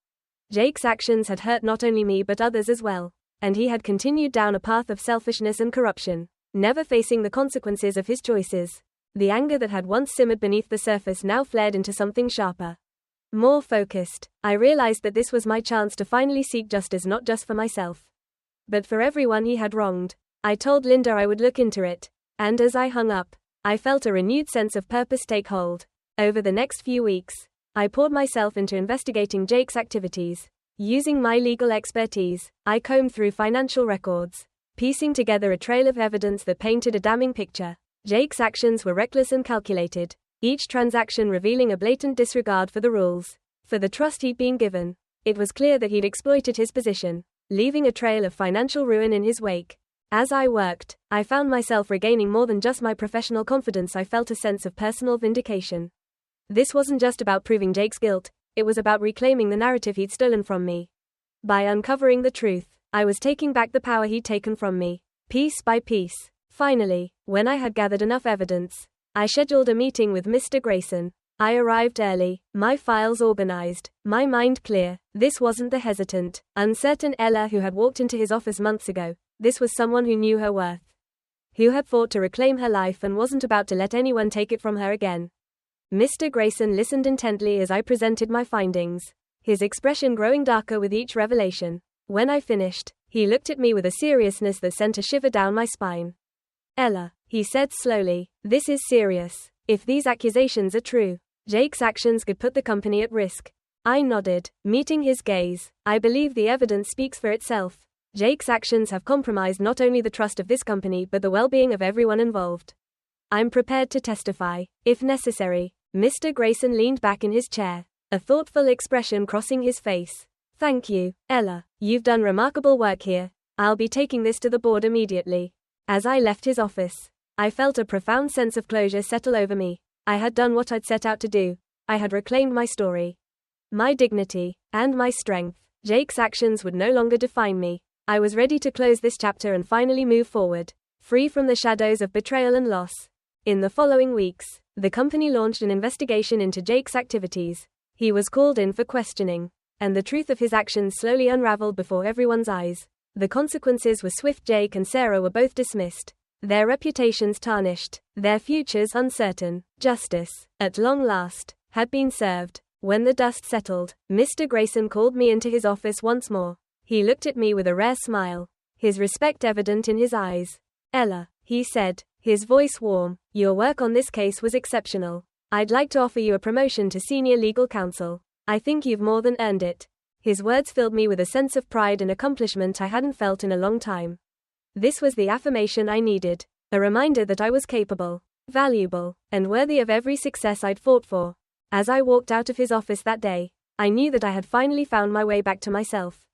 Jake's actions had hurt not only me but others as well, and he had continued down a path of selfishness and corruption, never facing the consequences of his choices. The anger that had once simmered beneath the surface now flared into something sharper, more focused. I realized that this was my chance to finally seek justice not just for myself, but for everyone he had wronged. I told Linda I would look into it, and as I hung up, I felt a renewed sense of purpose take hold. Over the next few weeks, I poured myself into investigating Jake's activities. Using my legal expertise, I combed through financial records, piecing together a trail of evidence that painted a damning picture. Jake's actions were reckless and calculated, each transaction revealing a blatant disregard for the rules, for the trust he'd been given. It was clear that he'd exploited his position, leaving a trail of financial ruin in his wake. As I worked, I found myself regaining more than just my professional confidence. I felt a sense of personal vindication. This wasn't just about proving Jake's guilt, it was about reclaiming the narrative he'd stolen from me. By uncovering the truth, I was taking back the power he'd taken from me, piece by piece. Finally, when I had gathered enough evidence, I scheduled a meeting with Mr. Grayson. I arrived early, my files organized, my mind clear. This wasn't the hesitant, uncertain Ella who had walked into his office months ago. This was someone who knew her worth, who had fought to reclaim her life and wasn't about to let anyone take it from her again. Mr. Grayson listened intently as I presented my findings, his expression growing darker with each revelation. When I finished, he looked at me with a seriousness that sent a shiver down my spine. Ella, he said slowly, this is serious. If these accusations are true, Jake's actions could put the company at risk. I nodded, meeting his gaze. I believe the evidence speaks for itself. Jake's actions have compromised not only the trust of this company but the well-being of everyone involved. I'm prepared to testify, if necessary. Mr. Grayson leaned back in his chair, a thoughtful expression crossing his face. Thank you, Ella. You've done remarkable work here. I'll be taking this to the board immediately. As I left his office, I felt a profound sense of closure settle over me. I had done what I'd set out to do. I had reclaimed my story, my dignity, and my strength. Jake's actions would no longer define me. I was ready to close this chapter and finally move forward, free from the shadows of betrayal and loss. In the following weeks, the company launched an investigation into Jake's activities. He was called in for questioning, and the truth of his actions slowly unraveled before everyone's eyes. The consequences were swift. Jake and Sarah were both dismissed, their reputations tarnished, their futures uncertain. Justice, at long last, had been served. When the dust settled, Mr. Grayson called me into his office once more. He looked at me with a rare smile, his respect evident in his eyes. Ella, he said, his voice warm, your work on this case was exceptional. I'd like to offer you a promotion to senior legal counsel. I think you've more than earned it. His words filled me with a sense of pride and accomplishment I hadn't felt in a long time. This was the affirmation I needed, a reminder that I was capable, valuable, and worthy of every success I'd fought for. As I walked out of his office that day, I knew that I had finally found my way back to myself.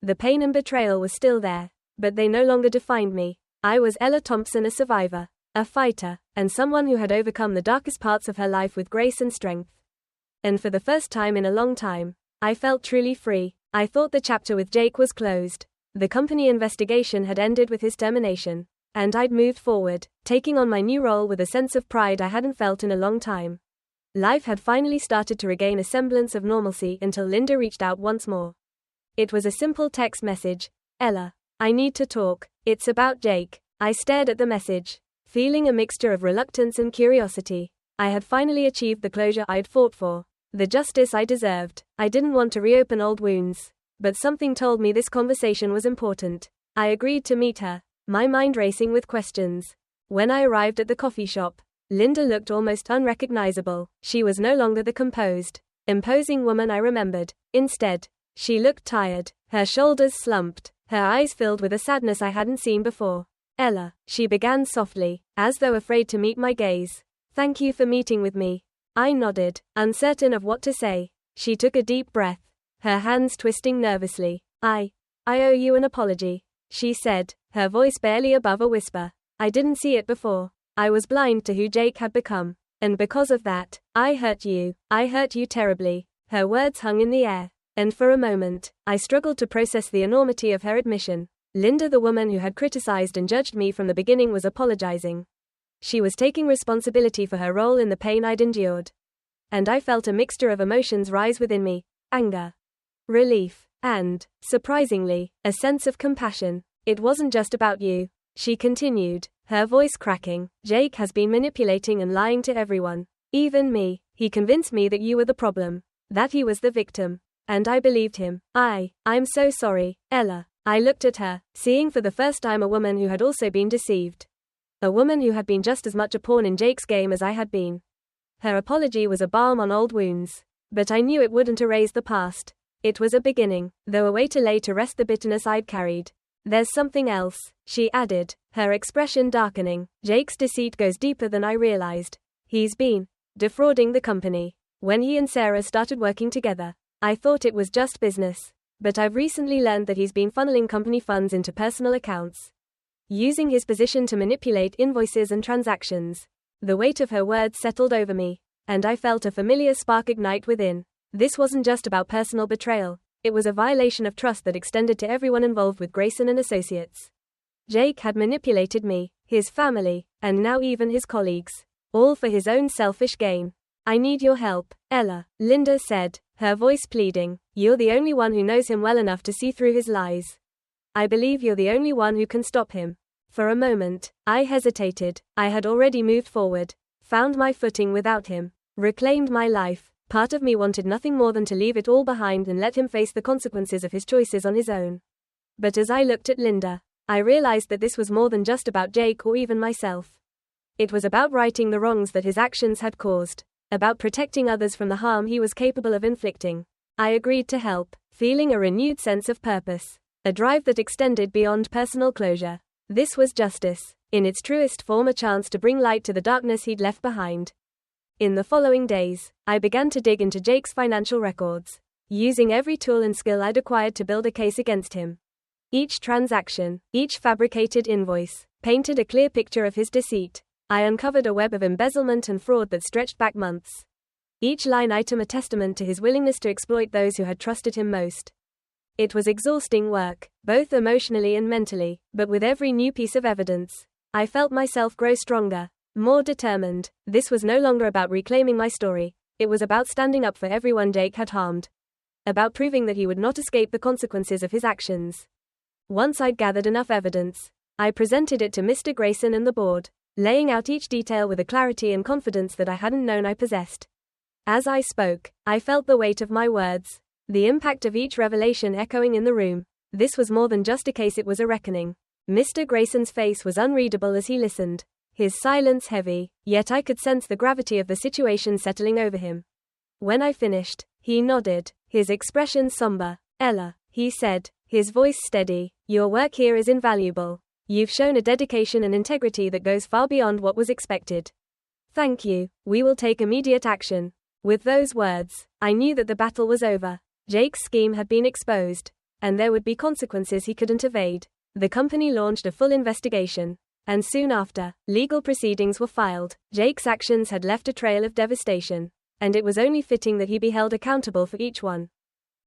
The pain and betrayal was still there, but they no longer defined me. I was Ella Thompson, a survivor, a fighter, and someone who had overcome the darkest parts of her life with grace and strength. And for the first time in a long time, I felt truly free. I thought the chapter with Jake was closed. The company investigation had ended with his termination, and I'd moved forward, taking on my new role with a sense of pride I hadn't felt in a long time. Life had finally started to regain a semblance of normalcy until Linda reached out once more. It was a simple text message. Ella, I need to talk. It's about Jake. I stared at the message, feeling a mixture of reluctance and curiosity. I had finally achieved the closure I'd fought for, the justice I deserved. I didn't want to reopen old wounds, but something told me this conversation was important. I agreed to meet her, my mind racing with questions. When I arrived at the coffee shop, Linda looked almost unrecognizable. She was no longer the composed, imposing woman I remembered. Instead, she looked tired, her shoulders slumped, her eyes filled with a sadness I hadn't seen before. Ella, she began softly, as though afraid to meet my gaze. Thank you for meeting with me. I nodded, uncertain of what to say. She took a deep breath, her hands twisting nervously. I owe you an apology, she said, her voice barely above a whisper. I didn't see it before. I was blind to who Jake had become. And because of that, I hurt you. I hurt you terribly. Her words hung in the air. And for a moment, I struggled to process the enormity of her admission. Linda, the woman who had criticized and judged me from the beginning, was apologizing. She was taking responsibility for her role in the pain I'd endured. And I felt a mixture of emotions rise within me: anger, relief, and, surprisingly, a sense of compassion. It wasn't just about you, she continued, her voice cracking. Jake has been manipulating and lying to everyone. Even me. He convinced me that you were the problem, that he was the victim. And I believed him. I'm so sorry, Ella. I looked at her, seeing for the first time a woman who had also been deceived. A woman who had been just as much a pawn in Jake's game as I had been. Her apology was a balm on old wounds. But I knew it wouldn't erase the past. It was a beginning, though a way to lay to rest the bitterness I'd carried. There's something else, she added, her expression darkening. Jake's deceit goes deeper than I realized. He's been defrauding the company. When he and Sarah started working together, I thought it was just business. But I've recently learned that he's been funneling company funds into personal accounts, using his position to manipulate invoices and transactions. The weight of her words settled over me, and I felt a familiar spark ignite within. This wasn't just about personal betrayal. It was a violation of trust that extended to everyone involved with Grayson and Associates. Jake had manipulated me, his family, and now even his colleagues, all for his own selfish gain. I need your help, Ella, Linda said, her voice pleading. You're the only one who knows him well enough to see through his lies. I believe you're the only one who can stop him. For a moment, I hesitated. I had already moved forward, found my footing without him, reclaimed my life. Part of me wanted nothing more than to leave it all behind and let him face the consequences of his choices on his own. But as I looked at Linda, I realized that this was more than just about Jake or even myself. It was about righting the wrongs that his actions had caused, about protecting others from the harm he was capable of inflicting. I agreed to help, feeling a renewed sense of purpose, a drive that extended beyond personal closure. This was justice, in its truest form, a chance to bring light to the darkness he'd left behind. In the following days, I began to dig into Jake's financial records, using every tool and skill I'd acquired to build a case against him. Each transaction, each fabricated invoice, painted a clear picture of his deceit. I uncovered a web of embezzlement and fraud that stretched back months. Each line item a testament to his willingness to exploit those who had trusted him most. It was exhausting work, both emotionally and mentally, but with every new piece of evidence, I felt myself grow stronger, more determined. This was no longer about reclaiming my story. It was about standing up for everyone Jake had harmed. About proving that he would not escape the consequences of his actions. Once I'd gathered enough evidence, I presented it to Mr. Grayson and the board, laying out each detail with a clarity and confidence that I hadn't known I possessed. As I spoke, I felt the weight of my words, the impact of each revelation echoing in the room. This was more than just a case, it was a reckoning. Mr. Grayson's face was unreadable as he listened, his silence heavy, yet I could sense the gravity of the situation settling over him. When I finished, he nodded, his expression somber. Ella, he said, his voice steady, your work here is invaluable. You've shown a dedication and integrity that goes far beyond what was expected. Thank you. We will take immediate action. With those words, I knew that the battle was over. Jake's scheme had been exposed, and there would be consequences he couldn't evade. The company launched a full investigation, and soon after, legal proceedings were filed. Jake's actions had left a trail of devastation, and it was only fitting that he be held accountable for each one.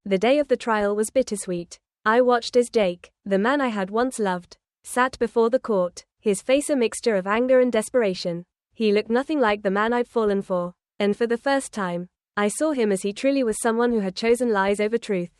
The day of the trial was bittersweet. I watched as Jake, the man I had once loved, sat before the court, his face a mixture of anger and desperation. He looked nothing like the man I'd fallen for, and for the first time, I saw him as he truly was, someone who had chosen lies over truth,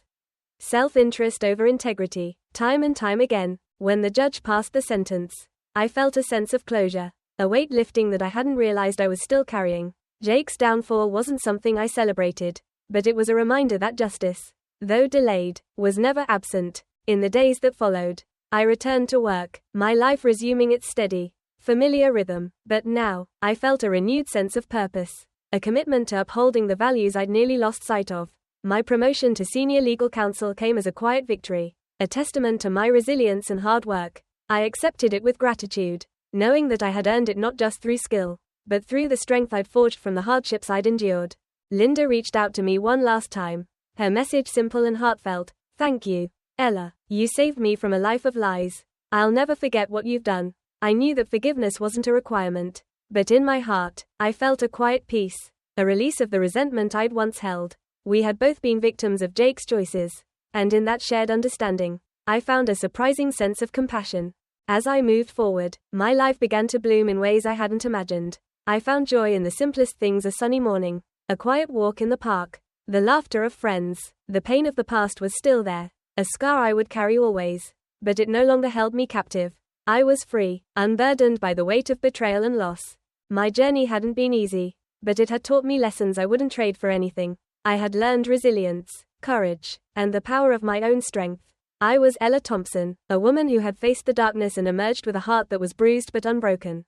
self-interest over integrity. Time and time again, when the judge passed the sentence, I felt a sense of closure, a weight lifting that I hadn't realized I was still carrying. Jake's downfall wasn't something I celebrated, but it was a reminder that justice, though delayed, was never absent. In the days that followed, I returned to work, my life resuming its steady, familiar rhythm, but now, I felt a renewed sense of purpose, a commitment to upholding the values I'd nearly lost sight of. My promotion to senior legal counsel came as a quiet victory, a testament to my resilience and hard work. I accepted it with gratitude, knowing that I had earned it not just through skill, but through the strength I'd forged from the hardships I'd endured. Linda reached out to me one last time. Her message simple and heartfelt. Thank you, Ella. You saved me from a life of lies. I'll never forget what you've done. I knew that forgiveness wasn't a requirement, but in my heart, I felt a quiet peace, a release of the resentment I'd once held. We had both been victims of Jake's choices, and in that shared understanding, I found a surprising sense of compassion. As I moved forward, my life began to bloom in ways I hadn't imagined. I found joy in the simplest things: a sunny morning, a quiet walk in the park, the laughter of friends. The pain of the past was still there, a scar I would carry always, but it no longer held me captive. I was free, unburdened by the weight of betrayal and loss. My journey hadn't been easy, but it had taught me lessons I wouldn't trade for anything. I had learned resilience, courage, and the power of my own strength. I was Ella Thompson, a woman who had faced the darkness and emerged with a heart that was bruised but unbroken,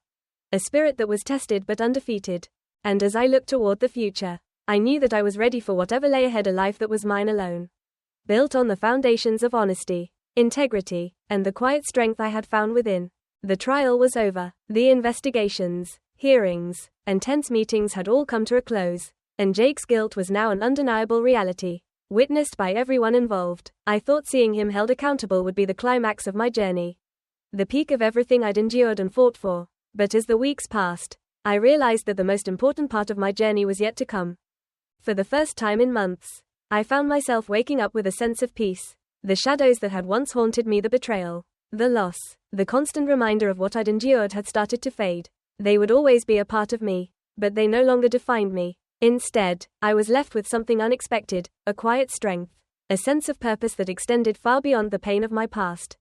a spirit that was tested but undefeated. And as I looked toward the future, I knew that I was ready for whatever lay ahead, a life that was mine alone, built on the foundations of honesty, integrity, and the quiet strength I had found within. The trial was over. The investigations, hearings, and tense meetings had all come to a close, and Jake's guilt was now an undeniable reality, witnessed by everyone involved. I thought seeing him held accountable would be the climax of my journey, the peak of everything I'd endured and fought for. But as the weeks passed, I realized that the most important part of my journey was yet to come. For the first time in months, I found myself waking up with a sense of peace. The shadows that had once haunted me, the betrayal, the loss, the constant reminder of what I'd endured had started to fade. They would always be a part of me, but they no longer defined me. Instead, I was left with something unexpected, a quiet strength, a sense of purpose that extended far beyond the pain of my past.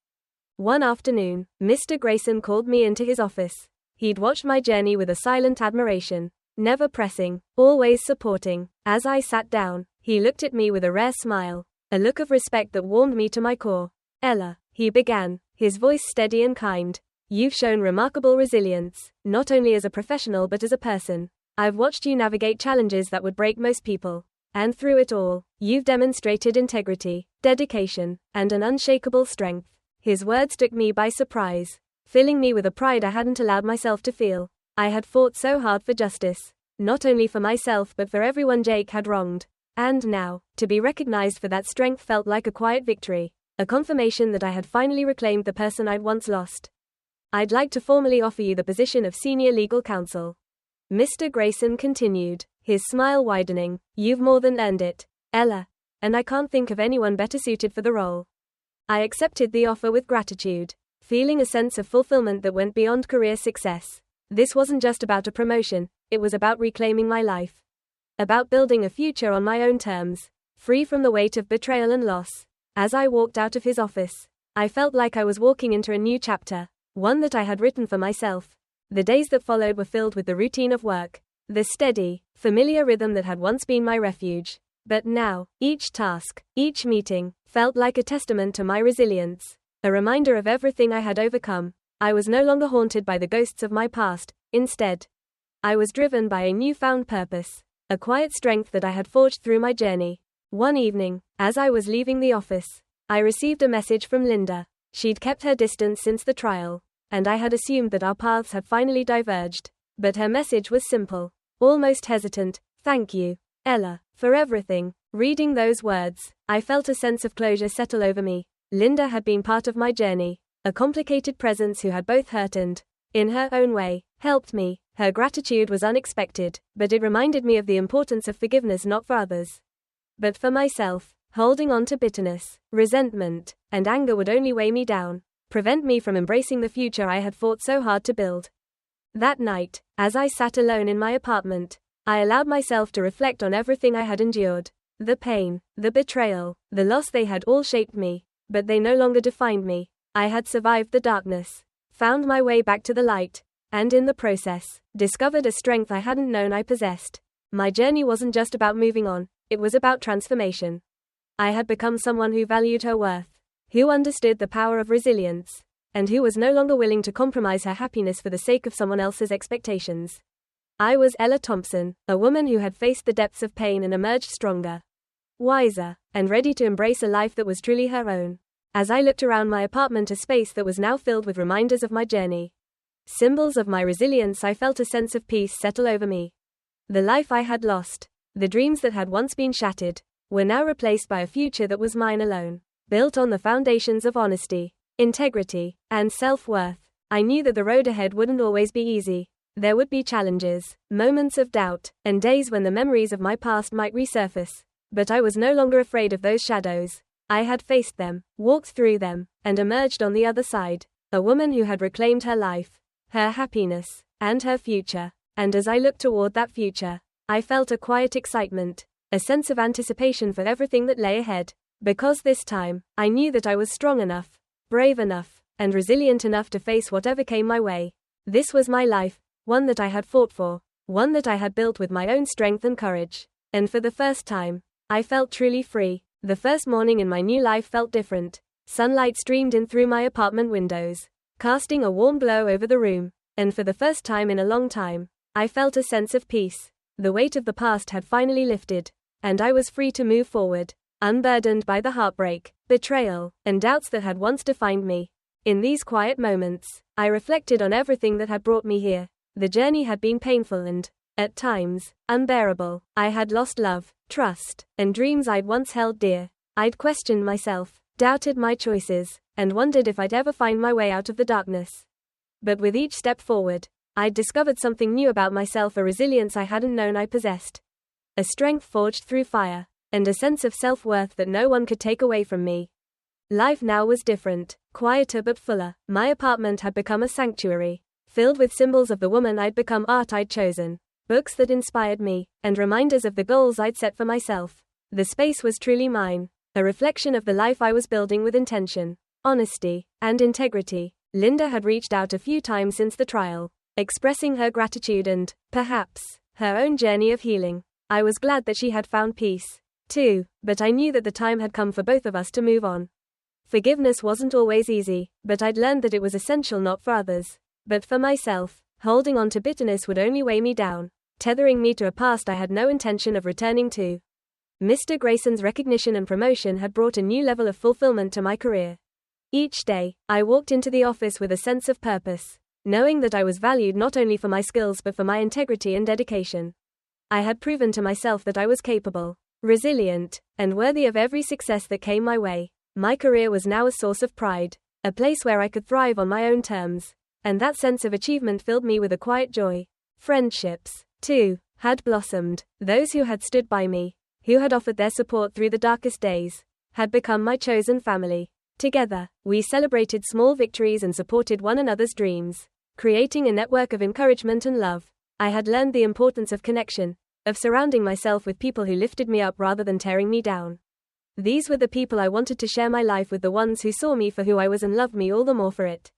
One afternoon, Mr. Grayson called me into his office. He'd watched my journey with a silent admiration, never pressing, always supporting. As I sat down, he looked at me with a rare smile, a look of respect that warmed me to my core. Ella, he began, his voice steady and kind. You've shown remarkable resilience, not only as a professional but as a person. I've watched you navigate challenges that would break most people. And through it all, you've demonstrated integrity, dedication, and an unshakable strength. His words took me by surprise, filling me with a pride I hadn't allowed myself to feel. I had fought so hard for justice, not only for myself but for everyone Jake had wronged. And now, to be recognized for that strength felt like a quiet victory, a confirmation that I had finally reclaimed the person I'd once lost. I'd like to formally offer you the position of senior legal counsel. Mr. Grayson continued, his smile widening. You've more than earned it, Ella, and I can't think of anyone better suited for the role. I accepted the offer with gratitude, feeling a sense of fulfillment that went beyond career success. This wasn't just about a promotion, it was about reclaiming my life, about building a future on my own terms, free from the weight of betrayal and loss. As I walked out of his office, I felt like I was walking into a new chapter, one that I had written for myself. The days that followed were filled with the routine of work, the steady, familiar rhythm that had once been my refuge. But now, each task, each meeting, felt like a testament to my resilience, a reminder of everything I had overcome. I was no longer haunted by the ghosts of my past. Instead, I was driven by a newfound purpose, a quiet strength that I had forged through my journey. One evening, as I was leaving the office, I received a message from Linda. She'd kept her distance since the trial, and I had assumed that our paths had finally diverged. But her message was simple, almost hesitant. Thank you, Ella, for everything. Reading those words, I felt a sense of closure settle over me. Linda had been part of my journey, a complicated presence who had both hurt and, in her own way, helped me. Her gratitude was unexpected, but it reminded me of the importance of forgiveness, not for others, but for myself. Holding on to bitterness, resentment, and anger would only weigh me down, prevent me from embracing the future I had fought so hard to build. That night, as I sat alone in my apartment, I allowed myself to reflect on everything I had endured. The pain, the betrayal, the loss, they had all shaped me, but they no longer defined me. I had survived the darkness, found my way back to the light, and in the process, discovered a strength I hadn't known I possessed. My journey wasn't just about moving on, it was about transformation. I had become someone who valued her worth, who understood the power of resilience, and who was no longer willing to compromise her happiness for the sake of someone else's expectations. I was Ella Thompson, a woman who had faced the depths of pain and emerged stronger, wiser, and ready to embrace a life that was truly her own. As I looked around my apartment, a space that was now filled with reminders of my journey, symbols of my resilience, I felt a sense of peace settle over me. The life I had lost, the dreams that had once been shattered, were now replaced by a future that was mine alone, built on the foundations of honesty, integrity, and self-worth. I knew that the road ahead wouldn't always be easy. There would be challenges, moments of doubt, and days when the memories of my past might resurface. But I was no longer afraid of those shadows. I had faced them, walked through them, and emerged on the other side, a woman who had reclaimed her life, her happiness, and her future. And as I looked toward that future, I felt a quiet excitement, a sense of anticipation for everything that lay ahead. Because this time, I knew that I was strong enough, brave enough, and resilient enough to face whatever came my way. This was my life, one that I had fought for, one that I had built with my own strength and courage. And for the first time, I felt truly free. The first morning in my new life felt different. Sunlight streamed in through my apartment windows, casting a warm glow over the room. And for the first time in a long time, I felt a sense of peace. The weight of the past had finally lifted, and I was free to move forward, unburdened by the heartbreak, betrayal, and doubts that had once defined me. In these quiet moments, I reflected on everything that had brought me here. The journey had been painful and, at times, unbearable. I had lost love, trust, and dreams I'd once held dear. I'd questioned myself, doubted my choices, and wondered if I'd ever find my way out of the darkness. But with each step forward, I'd discovered something new about myself, a resilience I hadn't known I possessed, a strength forged through fire, and a sense of self-worth that no one could take away from me. Life now was different, quieter but fuller. My apartment had become a sanctuary, filled with symbols of the woman I'd become, art I'd chosen, books that inspired me, and reminders of the goals I'd set for myself. The space was truly mine, a reflection of the life I was building with intention, honesty, and integrity. Linda had reached out a few times since the trial, expressing her gratitude and, perhaps, her own journey of healing. I was glad that she had found peace, too, but I knew that the time had come for both of us to move on. Forgiveness wasn't always easy, but I'd learned that it was essential, not for others, but for myself. Holding on to bitterness would only weigh me down, tethering me to a past I had no intention of returning to. Mr. Grayson's recognition and promotion had brought a new level of fulfillment to my career. Each day, I walked into the office with a sense of purpose, knowing that I was valued not only for my skills but for my integrity and dedication. I had proven to myself that I was capable, resilient, and worthy of every success that came my way. My career was now a source of pride, a place where I could thrive on my own terms, and that sense of achievement filled me with a quiet joy. Friendships, too, had blossomed. Those who had stood by me, who had offered their support through the darkest days, had become my chosen family. Together, we celebrated small victories and supported one another's dreams, creating a network of encouragement and love. I had learned the importance of connection, of surrounding myself with people who lifted me up rather than tearing me down. These were the people I wanted to share my life with, the ones who saw me for who I was and loved me all the more for it.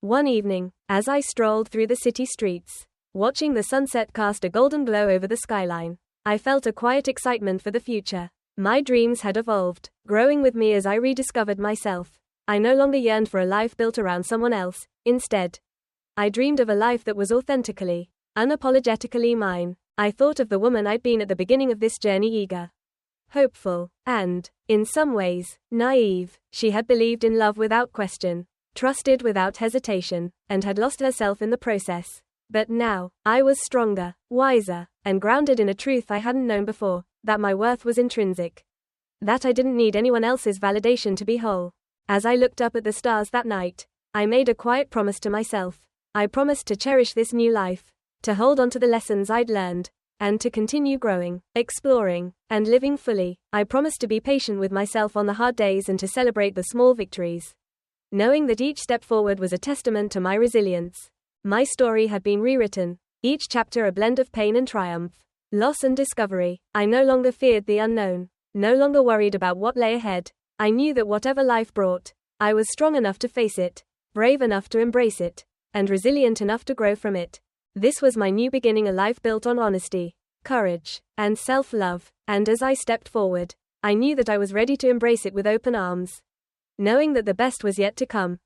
One evening, as I strolled through the city streets, watching the sunset cast a golden glow over the skyline, I felt a quiet excitement for the future. My dreams had evolved, growing with me as I rediscovered myself. I no longer yearned for a life built around someone else. Instead, I dreamed of a life that was authentically, unapologetically mine. I thought of the woman I'd been at the beginning of this journey, eager, hopeful, and, in some ways, naive. She had believed in love without question, trusted without hesitation, and had lost herself in the process. But now, I was stronger, wiser, and grounded in a truth I hadn't known before, that my worth was intrinsic. That I didn't need anyone else's validation to be whole. As I looked up at the stars that night, I made a quiet promise to myself. I promised to cherish this new life, to hold on to the lessons I'd learned, and to continue growing, exploring, and living fully. I promised to be patient with myself on the hard days and to celebrate the small victories, knowing that each step forward was a testament to my resilience. My story had been rewritten, each chapter a blend of pain and triumph, loss and discovery. I no longer feared the unknown, no longer worried about what lay ahead. I knew that whatever life brought, I was strong enough to face it, brave enough to embrace it, and resilient enough to grow from it. This was my new beginning, a life built on honesty, courage, and self-love. And as I stepped forward, I knew that I was ready to embrace it with open arms, knowing that the best was yet to come.